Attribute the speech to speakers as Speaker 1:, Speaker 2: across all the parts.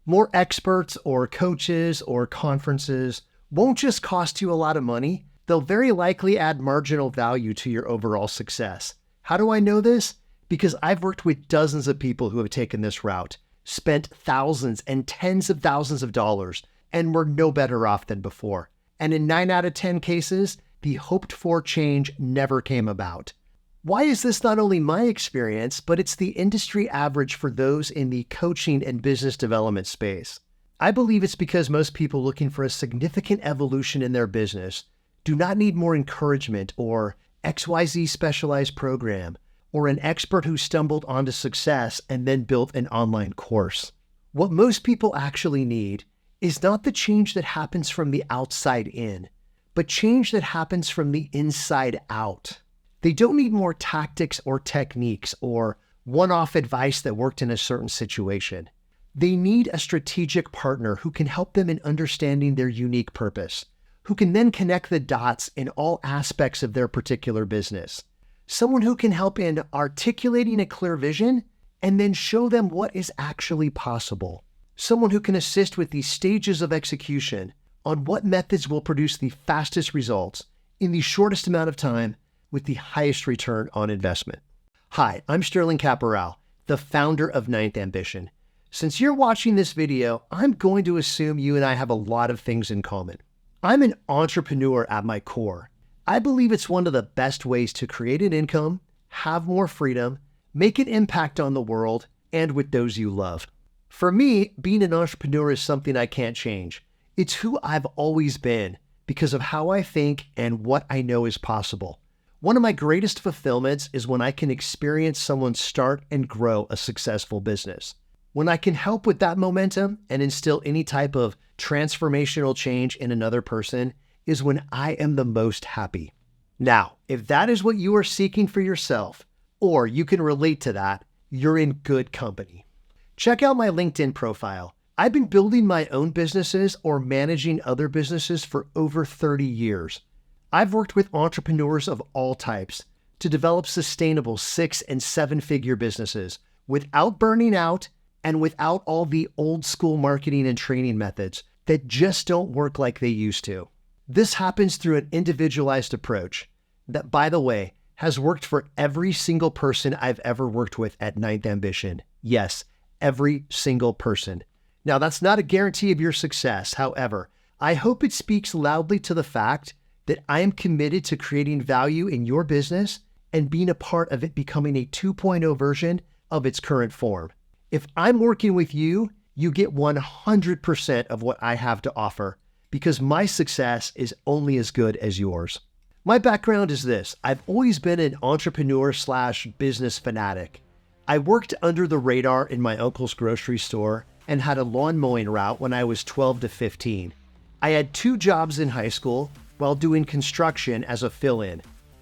Speaker 1: More experts or coaches or conferences won't just cost you a lot of money, they'll very likely add marginal value to your overall success. How do I know this? Because I've worked with dozens of people who have taken this route, spent thousands and tens of thousands of dollars, and were no better off than before. And in 9 out of 10 cases, the hoped-for change never came about. Why is this not only my experience, but it's the industry average for those in the coaching and business development space? I believe it's because most people looking for a significant evolution in their business do not need more encouragement or XYZ specialized program or an expert who stumbled onto success and then built an online course. What most people actually need is not the change that happens from the outside in, but change that happens from the inside out. They don't need more tactics or techniques or one-off advice that worked in a certain situation. They need a strategic partner who can help them in understanding their unique purpose, who can then connect the dots in all aspects of their particular business. Someone who can help in articulating a clear vision and then show them what is actually possible. Someone who can assist with the stages of execution on what methods will produce the fastest results in the shortest amount of time with the highest return on investment. Hi, I'm Sterling Caporale, the founder of Ninth Ambition. Since you're watching this video, I'm going to assume you and I have a lot of things in common. I'm an entrepreneur at my core. I believe it's one of the best ways to create an income, have more freedom, make an impact on the world, and with those you love. For me, being an entrepreneur is something I can't change. It's who I've always been because of how I think and what I know is possible. One of my greatest fulfillments is when I can experience someone start and grow a successful business. When I can help with that momentum and instill any type of transformational change in another person is when I am the most happy. Now, if that is what you are seeking for yourself, or you can relate to that, you're in good company. Check out my LinkedIn profile. I've been building my own businesses or managing other businesses for over 30 years. I've worked with entrepreneurs of all types to develop sustainable 6- and 7-figure businesses without burning out and without all the old school marketing and training methods that just don't work like they used to. This happens through an individualized approach that, by the way, has worked for every single person I've ever worked with at Ninth Ambition. Yes, every single person. Now, that's not a guarantee of your success. However, I hope it speaks loudly to the fact that I am committed to creating value in your business and being a part of it becoming a 2.0 version of its current form. If I'm working with you, you get 100% of what I have to offer because my success is only as good as yours. My background is this. I've always been an entrepreneur/business fanatic. I worked under the radar in my uncle's grocery store and had a lawn mowing route when I was 12 to 15. I had 2 jobs in high school while doing construction as a fill-in.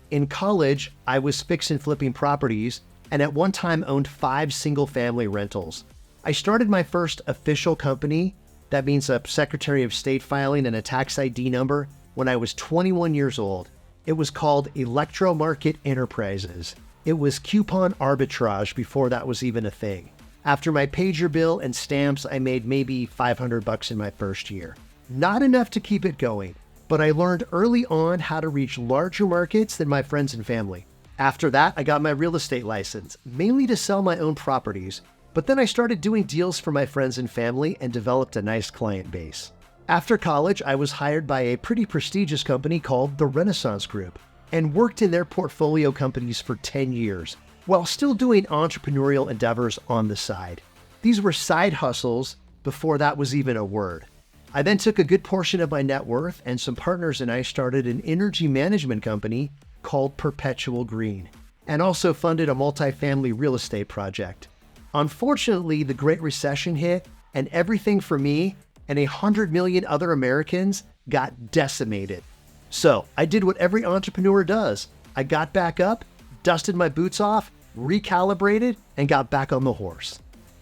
Speaker 1: In college, I was fix and flipping properties and at one time owned 5 single-family rentals. I started my first official company, that means a Secretary of State filing and a tax ID number, when I was 21 years old. It was called Electromarket Enterprises. It was coupon arbitrage before that was even a thing. After my pager bill and stamps, I made maybe $500 in my first year. Not enough to keep it going, but I learned early on how to reach larger markets than my friends and family. After that, I got my real estate license, mainly to sell my own properties, but then I started doing deals for my friends and family and developed a nice client base. After college, I was hired by a pretty prestigious company called the Renaissance Group and worked in their portfolio companies for 10 years, while still doing entrepreneurial endeavors on the side. These were side hustles before that was even a word. I then took a good portion of my net worth and some partners and I started an energy management company called Perpetual Green, and also funded a multifamily real estate project. Unfortunately, the Great Recession hit and everything for me and 100 million other Americans got decimated. So I did what every entrepreneur does. I got back up, dusted my boots off, recalibrated, and got back on the horse.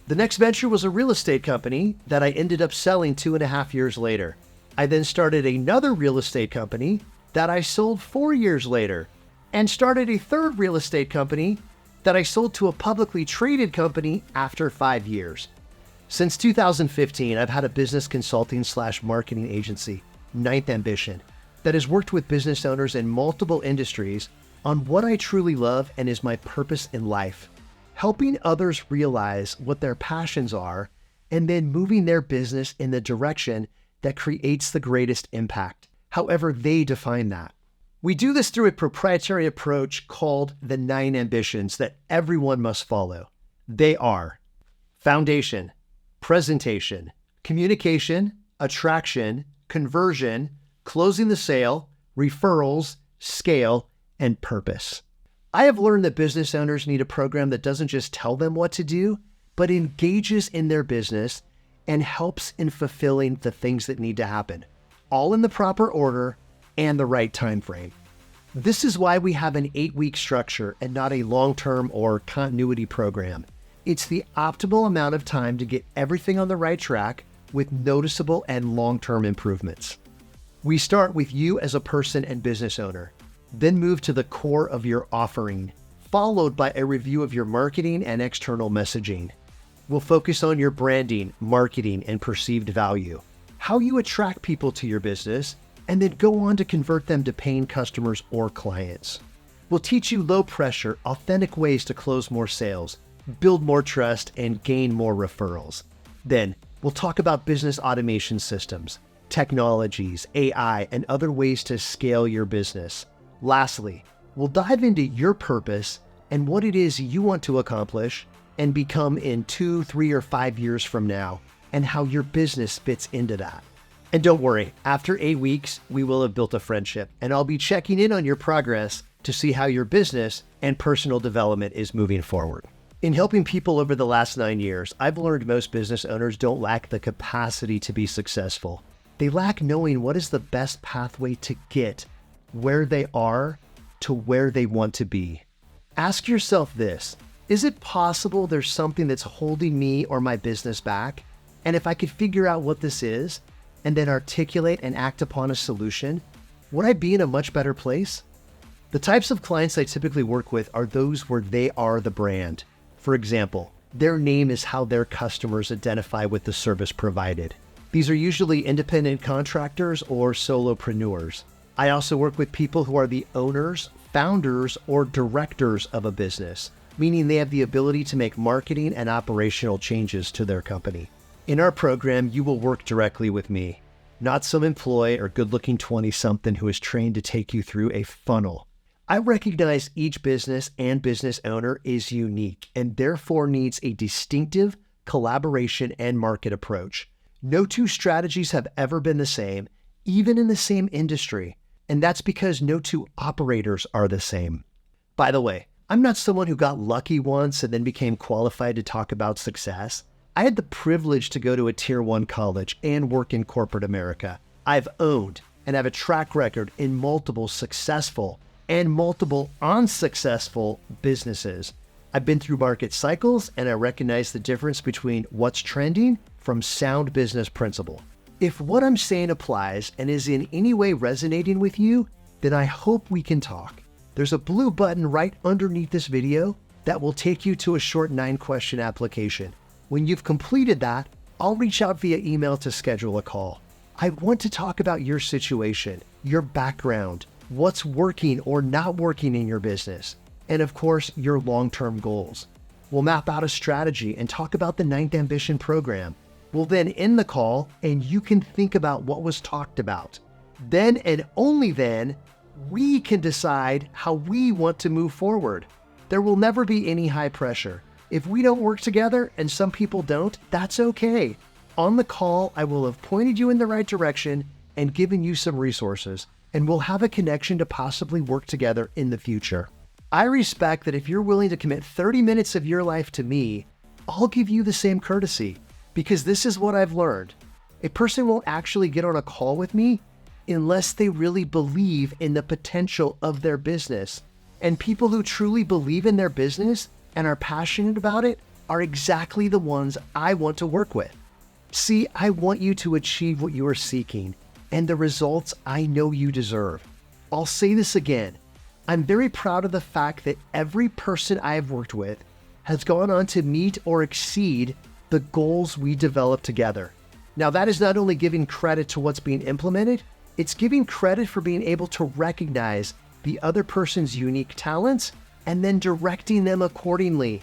Speaker 1: The next venture was a real estate company that I ended up selling 2.5 years later. I then started another real estate company that I sold 4 years later, and started a third real estate company that I sold to a publicly traded company after 5 years. Since 2015, I've had a business consulting / marketing agency, Ninth Ambition, that has worked with business owners in multiple industries on what I truly love and is my purpose in life, helping others realize what their passions are and then moving their business in the direction that creates the greatest impact, however they define that. We do this through a proprietary approach called the 9 ambitions that everyone must follow. They are foundation, presentation, communication, attraction, conversion, closing the sale, referrals, scale, and purpose. I have learned that business owners need a program that doesn't just tell them what to do, but engages in their business and helps in fulfilling the things that need to happen, all in the proper order and the right time frame. This is why we have an 8-week structure and not a long-term or continuity program. It's the optimal amount of time to get everything on the right track with noticeable and long-term improvements. We start with you as a person and business owner, then move to the core of your offering, followed by a review of your marketing and external messaging. We'll focus on your branding, marketing, and perceived value, how you attract people to your business, and then go on to convert them to paying customers or clients. We'll teach you low pressure, authentic ways to close more sales, build more trust, and gain more referrals. Then we'll talk about business automation systems, technologies, AI, and other ways to scale your business. Lastly, we'll dive into your purpose and what it is you want to accomplish and become in 2, 3, or 5 years from now, and how your business fits into that. And don't worry, after 8 weeks, we will have built a friendship, and I'll be checking in on your progress to see how your business and personal development is moving forward. In helping people over the last 9 years, I've learned most business owners don't lack the capacity to be successful. They lack knowing what is the best pathway to get where they are to where they want to be. Ask yourself this: is it possible there's something that's holding me or my business back? And if I could figure out what this is and then articulate and act upon a solution, would I be in a much better place? The types of clients I typically work with are those where they are the brand. For example, their name is how their customers identify with the service provided. These are usually independent contractors or solopreneurs. I also work with people who are the owners, founders, or directors of a business, meaning they have the ability to make marketing and operational changes to their company. In our program, you will work directly with me, not some employee or good-looking 20-something who is trained to take you through a funnel. I recognize each business and business owner is unique and therefore needs a distinctive collaboration and market approach. No two strategies have ever been the same, even in the same industry, and that's because no two operators are the same. By the way, I'm not someone who got lucky once and then became qualified to talk about success. I had the privilege to go to a Tier 1 college and work in corporate America. I've owned and have a track record in multiple successful and multiple unsuccessful businesses. I've been through market cycles and I recognize the difference between what's trending from sound business principle. If what I'm saying applies and is in any way resonating with you, then I hope we can talk. There's a blue button right underneath this video that will take you to a short 9-question application. When you've completed that, I'll reach out via email to schedule a call. I want to talk about your situation, your background, what's working or not working in your business, and of course, your long-term goals. We'll map out a strategy and talk about the 9th Ambition program. We'll then end the call and you can think about what was talked about. Then and only then, we can decide how we want to move forward. There will never be any high pressure. If we don't work together and some people don't, that's okay. On the call, I will have pointed you in the right direction and given you some resources, and we'll have a connection to possibly work together in the future. I respect that if you're willing to commit 30 minutes of your life to me, I'll give you the same courtesy, because this is what I've learned. A person won't actually get on a call with me unless they really believe in the potential of their business. And people who truly believe in their business and are passionate about it are exactly the ones I want to work with. See, I want you to achieve what you are seeking and the results I know you deserve. I'll say this again. I'm very proud of the fact that every person I have worked with has gone on to meet or exceed the goals we develop together. Now, that is not only giving credit to what's being implemented, it's giving credit for being able to recognize the other person's unique talents and then directing them accordingly.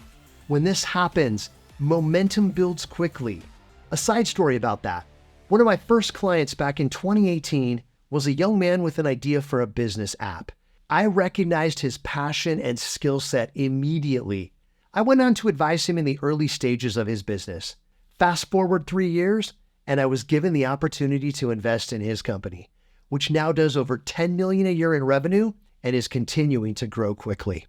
Speaker 1: When this happens, momentum builds quickly. A side story about that. One of my first clients back in 2018 was a young man with an idea for a business app. I recognized his passion and skill set immediately. I went on to advise him in the early stages of his business. Fast forward 3 years, and I was given the opportunity to invest in his company, which now does over $10 million a year in revenue and is continuing to grow quickly.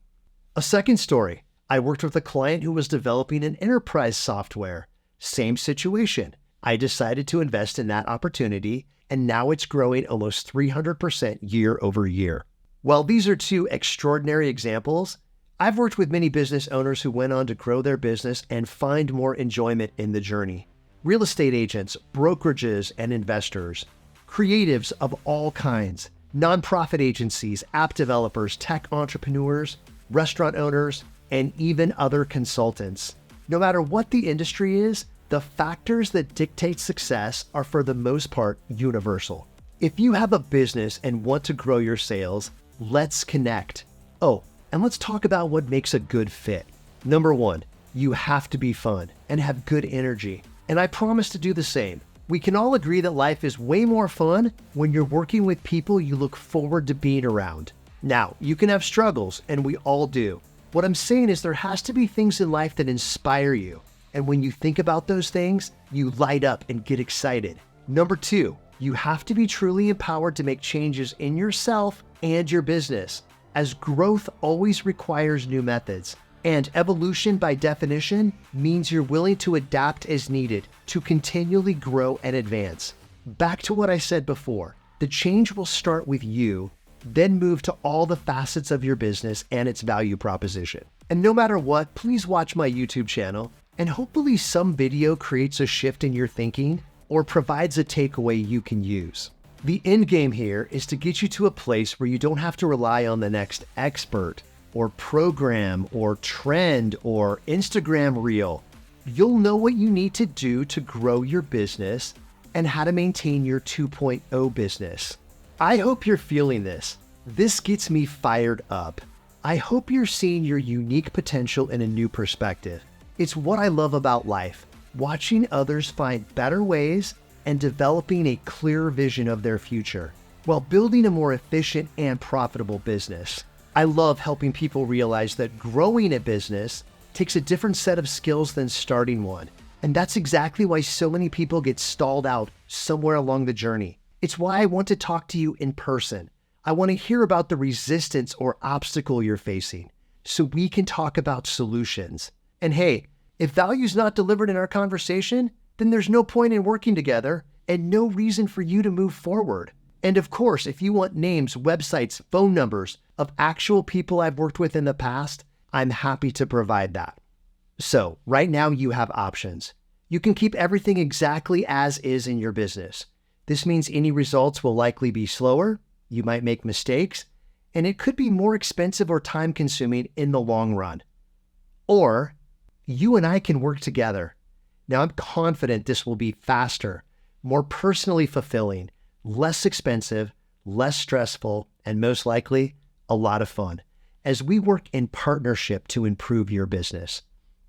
Speaker 1: A second story, I worked with a client who was developing an enterprise software. Same situation. I decided to invest in that opportunity, and now it's growing almost 300% year over year. While these are two extraordinary examples, I've worked with many business owners who went on to grow their business and find more enjoyment in the journey. Real estate agents, brokerages, and investors, creatives of all kinds, nonprofit agencies, app developers, tech entrepreneurs, restaurant owners, and even other consultants. No matter what the industry is, the factors that dictate success are for the most part universal. If you have a business and want to grow your sales, let's connect. Oh, and let's talk about what makes a good fit. Number one, you have to be fun and have good energy. And I promise to do the same. We can all agree that life is way more fun when you're working with people you look forward to being around. Now, you can have struggles, and we all do. What I'm saying is there has to be things in life that inspire you. And when you think about those things, you light up and get excited. Number two, you have to be truly empowered to make changes in yourself and your business, as growth always requires new methods. And evolution, by definition, means you're willing to adapt as needed to continually grow and advance. Back to what I said before, the change will start with you, then move to all the facets of your business and its value proposition. And no matter what, please watch my YouTube channel, and hopefully some video creates a shift in your thinking or provides a takeaway you can use. The end game here is to get you to a place where you don't have to rely on the next expert or program or trend or Instagram reel. You'll know what you need to do to grow your business and how to maintain your 2.0 business. I hope you're feeling this. This gets me fired up. I hope you're seeing your unique potential in a new perspective. It's what I love about life, watching others find better ways and developing a clear vision of their future while building a more efficient and profitable business. I love helping people realize that growing a business takes a different set of skills than starting one. And that's exactly why so many people get stalled out somewhere along the journey. It's why I want to talk to you in person. I want to hear about the resistance or obstacle you're facing so we can talk about solutions. And hey, if value's not delivered in our conversation, then there's no point in working together and no reason for you to move forward. And of course, if you want names, websites, phone numbers of actual people I've worked with in the past, I'm happy to provide that. So right now you have options. You can keep everything exactly as is in your business. This means any results will likely be slower, you might make mistakes, and it could be more expensive or time-consuming in the long run. Or you and I can work together. Now, I'm confident this will be faster, more personally fulfilling, less expensive, less stressful, and most likely, a lot of fun as we work in partnership to improve your business.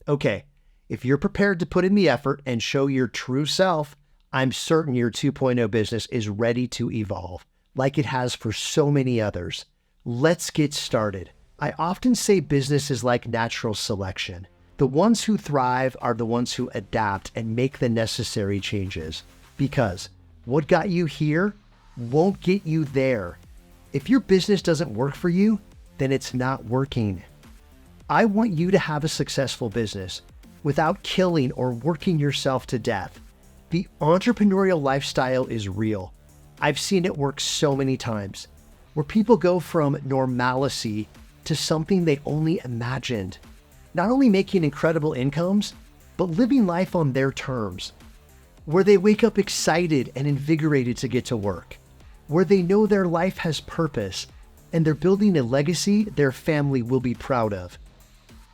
Speaker 1: Okay, if you're prepared to put in the effort and show your true self, I'm certain your 2.0 business is ready to evolve, like it has for so many others. Let's get started. I often say business is like natural selection. The ones who thrive are the ones who adapt and make the necessary changes. Because what got you here won't get you there. If your business doesn't work for you, then it's not working. I want you to have a successful business without killing or working yourself to death. The entrepreneurial lifestyle is real. I've seen it work so many times, where people go from normalcy to something they only imagined. Not only making incredible incomes, but living life on their terms, where they wake up excited and invigorated to get to work, where they know their life has purpose and they're building a legacy their family will be proud of.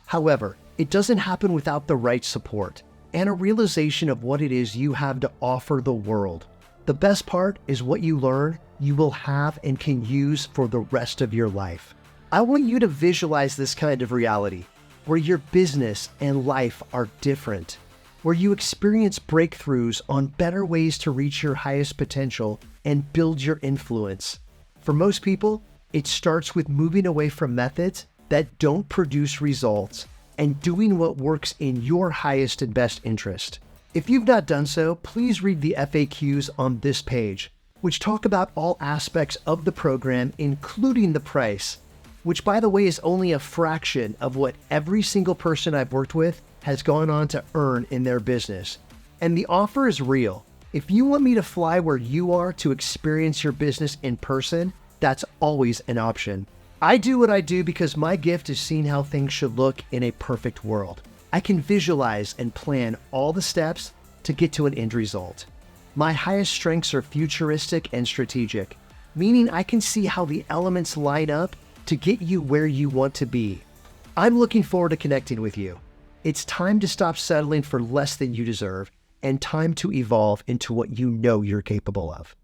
Speaker 1: However, it doesn't happen without the right support. and a realization of what it is you have to offer the world. The best part is what you learn, you will have and can use for the rest of your life. I want you to visualize this kind of reality, where your business and life are different, where you experience breakthroughs on better ways to reach your highest potential and build your influence. For most people, it starts with moving away from methods that don't produce results and doing what works in your highest and best interest. If you've not done so, please read the FAQs on this page, which talk about all aspects of the program, including the price, which, by the way, is only a fraction of what every single person I've worked with has gone on to earn in their business. And the offer is real. If you want me to fly where you are to experience your business in person, that's always an option. I do what I do because my gift is seeing how things should look in a perfect world. I can visualize and plan all the steps to get to an end result. My highest strengths are futuristic and strategic, meaning I can see how the elements line up to get you where you want to be. I'm looking forward to connecting with you. It's time to stop settling for less than you deserve and time to evolve into what you know you're capable of.